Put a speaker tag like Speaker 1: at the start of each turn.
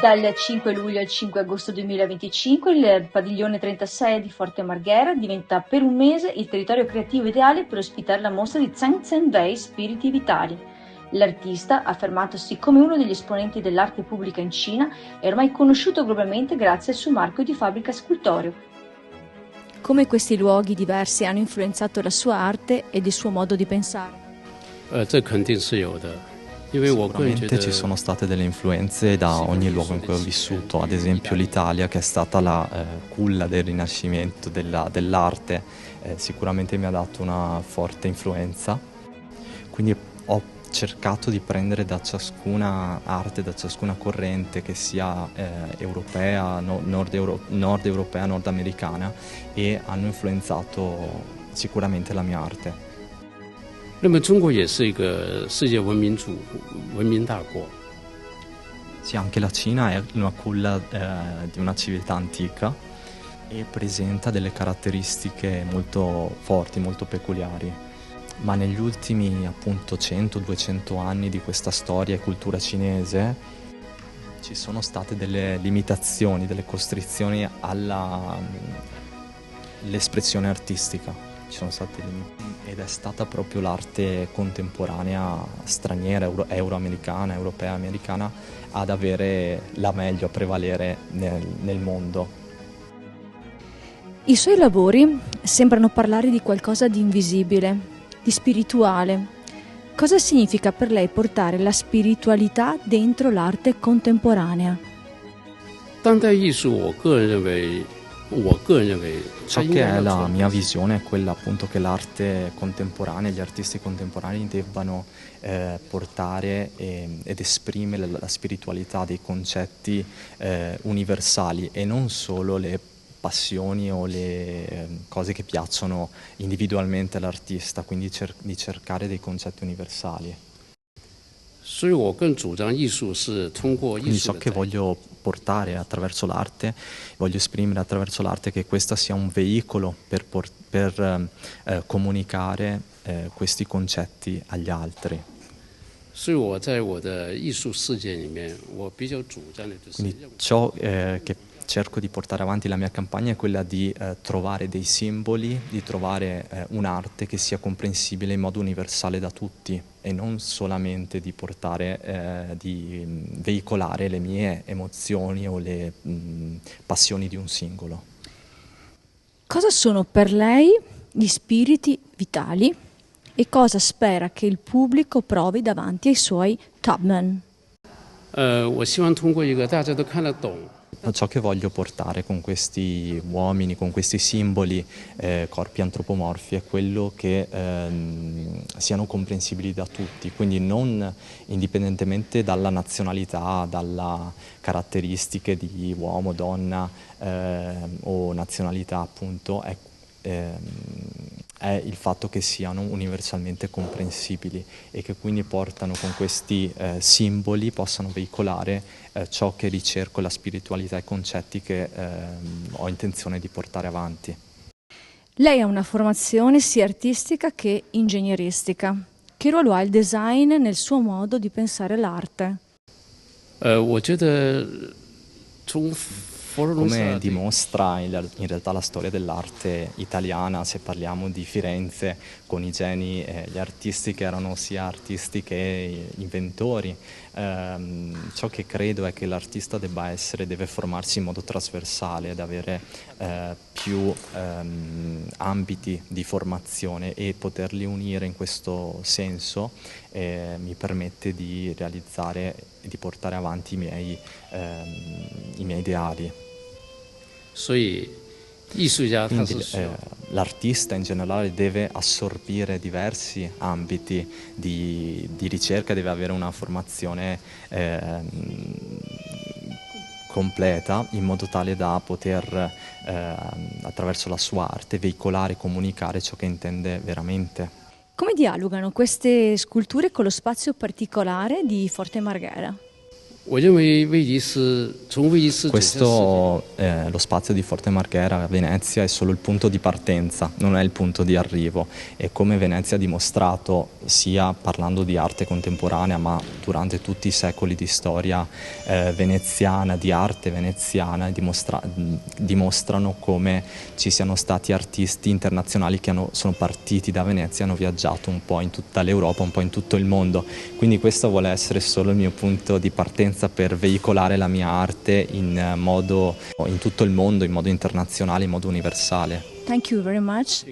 Speaker 1: Dal 5 luglio al 5 agosto 2025 il padiglione 36 di Forte Marghera diventa per un mese il territorio creativo ideale per ospitare la mostra di Zhang Wei Spiriti Vitali. L'artista, affermatosi come uno degli esponenti dell'arte pubblica in Cina, è ormai conosciuto globalmente grazie al suo marchio di fabbrica scultoreo.
Speaker 2: Come questi luoghi diversi hanno influenzato la sua arte ed il suo modo di pensare?
Speaker 3: Sicuramente ci sono state delle influenze da ogni luogo in cui ho vissuto, ad esempio l'Italia, che è stata la culla del rinascimento dell'arte, sicuramente mi ha dato una forte influenza, quindi ho cercato di prendere da ciascuna arte, da ciascuna corrente, che sia europea, nord europea, nordamericana, e hanno influenzato sicuramente la mia arte.
Speaker 4: 那么中国也是一个世界文明大国。
Speaker 3: Sì, anche la Cina è una culla di una civiltà antica e presenta delle caratteristiche molto forti, molto peculiari. Ma negli ultimi appunto 100-200 anni di questa storia e cultura cinese ci sono state delle limitazioni, delle costrizioni all'espressione artistica. Ci sono stati ed è stata proprio l'arte contemporanea straniera, euroamericana, europea, americana, ad avere la meglio, a prevalere nel mondo.
Speaker 2: I suoi lavori sembrano parlare di qualcosa di invisibile, di spirituale. Cosa significa per lei portare la spiritualità dentro l'arte contemporanea?
Speaker 4: 当代艺术，我个人认为
Speaker 3: Ciò che è la mia visione è quella appunto che l'arte contemporanea, gli artisti contemporanei debbano portare ed esprimere la spiritualità dei concetti universali e non solo le passioni o le cose che piacciono individualmente all'artista, quindi di cercare dei concetti universali. Quindi ciò che voglio portare attraverso l'arte, voglio esprimere attraverso l'arte, che questa sia un veicolo per comunicare questi concetti agli altri. Quindi ciò che cerco di portare avanti la mia campagna è quella di trovare dei simboli, di trovare un'arte che sia comprensibile in modo universale da tutti e non solamente di portare, di veicolare le mie emozioni o le passioni di un singolo.
Speaker 2: Cosa sono per lei gli spiriti vitali e cosa spera che il pubblico provi davanti ai suoi Tubman?
Speaker 4: 我希望通过一个大家都看得懂。
Speaker 3: Ciò che voglio portare con questi uomini, con questi simboli, corpi antropomorfi, è quello che siano comprensibili da tutti, quindi non indipendentemente dalla nazionalità, dalle caratteristiche di uomo, donna o nazionalità, appunto, è il fatto che siano universalmente comprensibili e che quindi portano con questi simboli, possano veicolare ciò che ricerco, la spiritualità e i concetti che ho intenzione di portare avanti.
Speaker 2: Lei ha una formazione sia artistica che ingegneristica. Che ruolo ha il design nel suo modo di pensare l'arte?
Speaker 4: 我觉得从
Speaker 3: Come dimostra in realtà la storia dell'arte italiana, se parliamo di Firenze, con i geni, gli artisti che erano sia artisti che inventori, ciò che credo è che l'artista deve formarsi in modo trasversale, ad avere più ambiti di formazione e poterli unire in questo senso mi permette di realizzare e di portare avanti i miei ideali. Quindi l'artista in generale deve assorbire diversi ambiti di ricerca, deve avere una formazione completa in modo tale da poter attraverso la sua arte veicolare e comunicare ciò che intende veramente.
Speaker 2: Come dialogano queste sculture con lo spazio particolare di Forte Marghera?
Speaker 3: Questo, lo spazio di Forte Marghera a Venezia è solo il punto di partenza, non è il punto di arrivo, e come Venezia ha dimostrato sia parlando di arte contemporanea, ma durante tutti i secoli di storia veneziana, di arte veneziana, dimostrano come ci siano stati artisti internazionali che sono partiti da Venezia e hanno viaggiato un po' in tutta l'Europa, un po' in tutto il mondo. Quindi questo vuole essere solo il mio punto di partenza per veicolare la mia arte in tutto il mondo, in modo internazionale, in modo universale.
Speaker 2: Thank you very much.